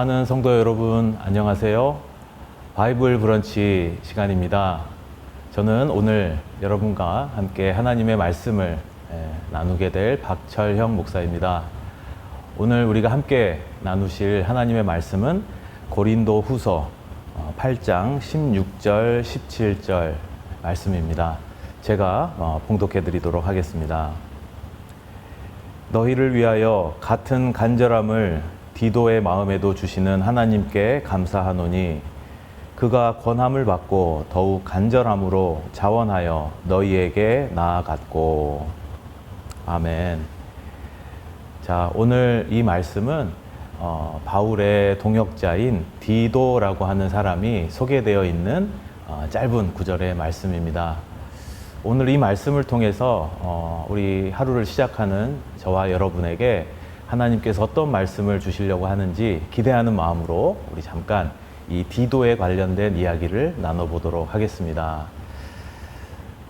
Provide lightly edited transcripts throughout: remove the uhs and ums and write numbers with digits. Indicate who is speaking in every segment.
Speaker 1: 사랑하는 성도 여러분, 안녕하세요. 바이블 브런치 시간입니다. 저는 오늘 여러분과 함께 하나님의 말씀을 나누게 될 박철형 목사입니다. 오늘 우리가 함께 나누실 하나님의 말씀은 고린도 후서 8장 16절, 17절 말씀입니다. 제가 봉독해 드리도록 하겠습니다. 너희를 위하여 같은 간절함을 디도의 마음에도 주시는 하나님께 감사하노니 그가 권함을 받고 더욱 간절함으로 자원하여 너희에게 나아갔고. 아멘. 자, 오늘 이 말씀은 바울의 동역자인 디도라고 하는 사람이 소개되어 있는 짧은 구절의 말씀입니다. 오늘 이 말씀을 통해서 우리 하루를 시작하는 저와 여러분에게 하나님께서 어떤 말씀을 주시려고 하는지 기대하는 마음으로 우리 잠깐 이 디도에 관련된 이야기를 나눠보도록 하겠습니다.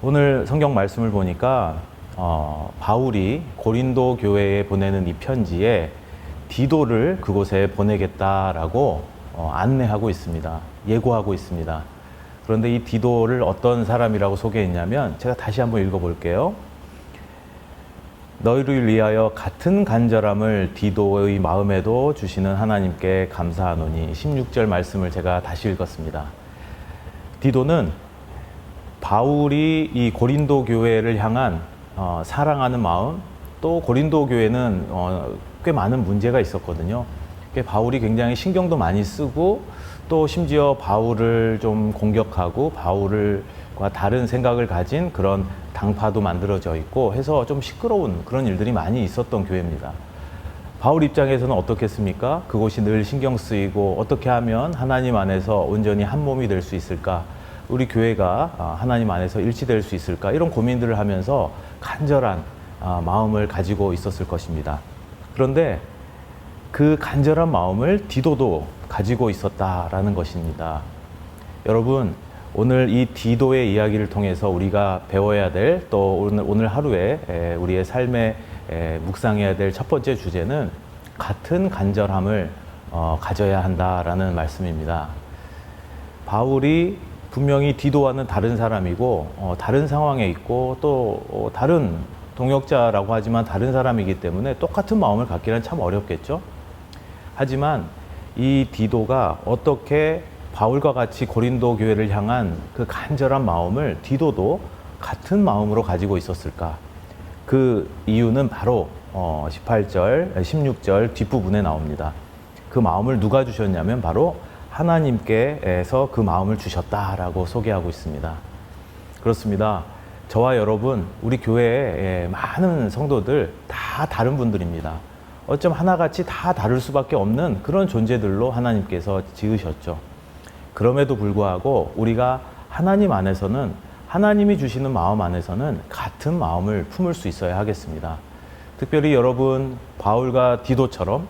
Speaker 1: 오늘 성경 말씀을 보니까 바울이 고린도 교회에 보내는 이 편지에 디도를 그곳에 보내겠다라고 안내하고 있습니다. 예고하고 있습니다. 그런데 이 디도를 어떤 사람이라고 소개했냐면, 제가 다시 한번 읽어볼게요. 너희를 위하여 같은 간절함을 디도의 마음에도 주시는 하나님께 감사하노니. 16절 말씀을 제가 다시 읽었습니다. 디도는 바울이 이 고린도 교회를 향한 사랑하는 마음, 또 고린도 교회는 꽤 많은 문제가 있었거든요. 바울이 굉장히 신경도 많이 쓰고, 또 심지어 바울을 좀 공격하고 바울과 다른 생각을 가진 그런 당파도 만들어져 있고 해서 좀 시끄러운 그런 일들이 많이 있었던 교회입니다. 바울 입장에서는 어떻겠습니까? 그곳이 늘 신경 쓰이고 어떻게 하면 하나님 안에서 온전히 한 몸이 될 수 있을까? 우리 교회가 하나님 안에서 일치될 수 있을까? 이런 고민들을 하면서 간절한 마음을 가지고 있었을 것입니다. 그런데 그 간절한 마음을 디도도 가지고 있었다라는 것입니다. 여러분, 오늘 이 디도의 이야기를 통해서 우리가 배워야 될, 또 오늘 하루에 우리의 삶에 묵상해야 될 첫 번째 주제는 같은 간절함을 가져야 한다라는 말씀입니다. 바울이 분명히 디도와는 다른 사람이고 다른 상황에 있고 또 다른 동역자라고 하지만 다른 사람이기 때문에 똑같은 마음을 갖기는 참 어렵겠죠. 하지만 이 디도가 어떻게 바울과 같이 고린도 교회를 향한 그 간절한 마음을 디도도 같은 마음으로 가지고 있었을까? 그 이유는 바로 18절, 16절 뒷부분에 나옵니다. 그 마음을 누가 주셨냐면 바로 하나님께서 그 마음을 주셨다라고 소개하고 있습니다. 그렇습니다. 저와 여러분, 우리 교회의 많은 성도들 다 다른 분들입니다. 어쩜 하나같이 다 다를 수밖에 없는 그런 존재들로 하나님께서 지으셨죠. 그럼에도 불구하고 우리가 하나님 안에서는, 하나님이 주시는 마음 안에서는 같은 마음을 품을 수 있어야 하겠습니다. 특별히 여러분, 바울과 디도처럼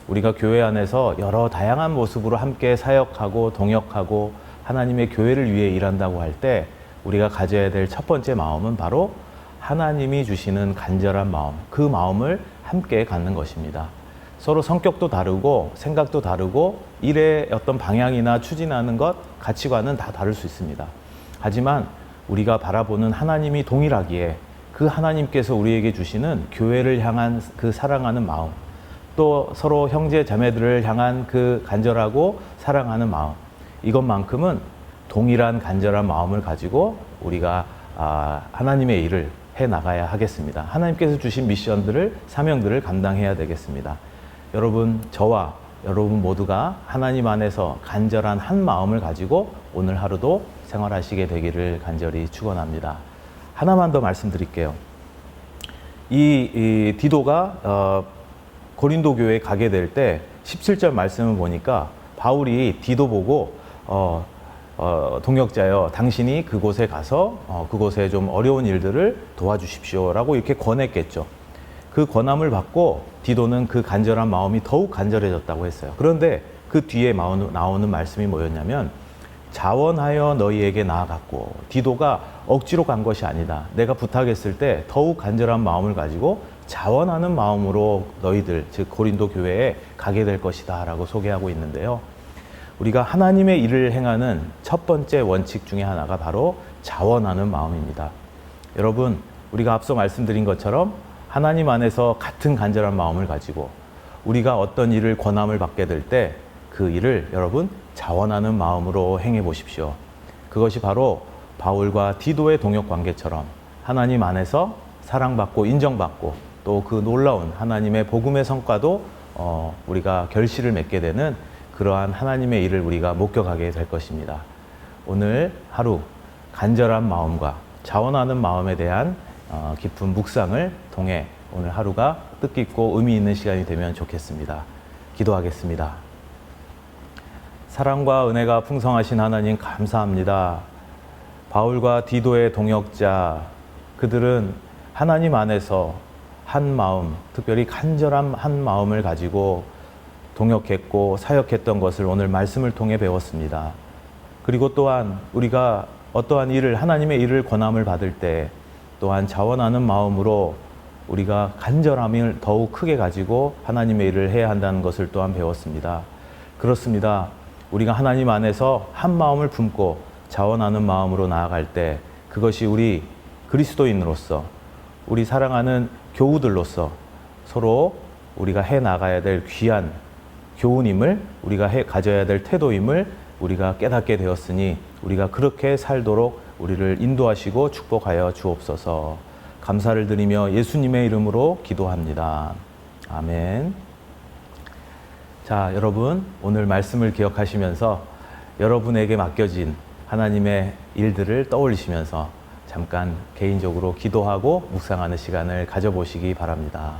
Speaker 1: 우리가 교회 안에서 여러 다양한 모습으로 함께 사역하고 동역하고 하나님의 교회를 위해 일한다고 할 때 우리가 가져야 될 첫 번째 마음은 바로 하나님이 주시는 간절한 마음, 그 마음을 함께 갖는 것입니다. 서로 성격도 다르고 생각도 다르고 일의 어떤 방향이나 추진하는 것, 가치관은 다 다를 수 있습니다. 하지만 우리가 바라보는 하나님이 동일하기에 그 하나님께서 우리에게 주시는 교회를 향한 그 사랑하는 마음, 또 서로 형제 자매들을 향한 그 간절하고 사랑하는 마음, 이것만큼은 동일한 간절한 마음을 가지고 우리가 하나님의 일을 해 나가야 하겠습니다. 하나님께서 주신 미션들을, 사명들을 감당해야 되겠습니다. 여러분, 저와 여러분 모두가 하나님 안에서 간절한 한 마음을 가지고 오늘 하루도 생활하시게 되기를 간절히 축원합니다. 하나만 더 말씀드릴게요. 이 디도가 고린도 교회에 가게 될 때 17절 말씀을 보니까 바울이 디도 보고 동역자여, 당신이 그곳에 가서 그곳에 좀 어려운 일들을 도와주십시오라고 이렇게 권했겠죠. 그 권함을 받고 디도는 그 간절한 마음이 더욱 간절해졌다고 했어요. 그런데 그 뒤에 나오는 말씀이 뭐였냐면 자원하여 너희에게 나아갔고, 디도가 억지로 간 것이 아니다. 내가 부탁했을 때 더욱 간절한 마음을 가지고 자원하는 마음으로 너희들, 즉 고린도 교회에 가게 될 것이다 라고 소개하고 있는데요. 우리가 하나님의 일을 행하는 첫 번째 원칙 중에 하나가 바로 자원하는 마음입니다. 여러분, 우리가 앞서 말씀드린 것처럼 하나님 안에서 같은 간절한 마음을 가지고 우리가 어떤 일을 권함을 받게 될 때 그 일을 여러분 자원하는 마음으로 행해 보십시오. 그것이 바로 바울과 디도의 동역 관계처럼 하나님 안에서 사랑받고 인정받고 또 그 놀라운 하나님의 복음의 성과도 우리가 결실을 맺게 되는 그러한 하나님의 일을 우리가 목격하게 될 것입니다. 오늘 하루 간절한 마음과 자원하는 마음에 대한 깊은 묵상을 통해 오늘 하루가 뜻깊고 의미 있는 시간이 되면 좋겠습니다. 기도하겠습니다. 사랑과 은혜가 풍성하신 하나님 감사합니다. 바울과 디도의 동역자, 그들은 하나님 안에서 한 마음, 특별히 간절한 한 마음을 가지고 동역했고 사역했던 것을 오늘 말씀을 통해 배웠습니다. 그리고 또한 우리가 어떠한 일을, 하나님의 일을 권함을 받을 때 또한 자원하는 마음으로 우리가 간절함을 더욱 크게 가지고 하나님의 일을 해야 한다는 것을 또한 배웠습니다. 그렇습니다. 우리가 하나님 안에서 한 마음을 품고 자원하는 마음으로 나아갈 때 그것이 우리 그리스도인으로서 우리 사랑하는 교우들로서 서로 우리가 해 나가야 될 귀한 교훈임을 우리가 가져야 될 태도임을 우리가 깨닫게 되었으니 우리가 그렇게 살도록 우리를 인도하시고 축복하여 주옵소서. 감사를 드리며 예수님의 이름으로 기도합니다. 아멘. 자, 여러분 오늘 말씀을 기억하시면서 여러분에게 맡겨진 하나님의 일들을 떠올리시면서 잠깐 개인적으로 기도하고 묵상하는 시간을 가져보시기 바랍니다.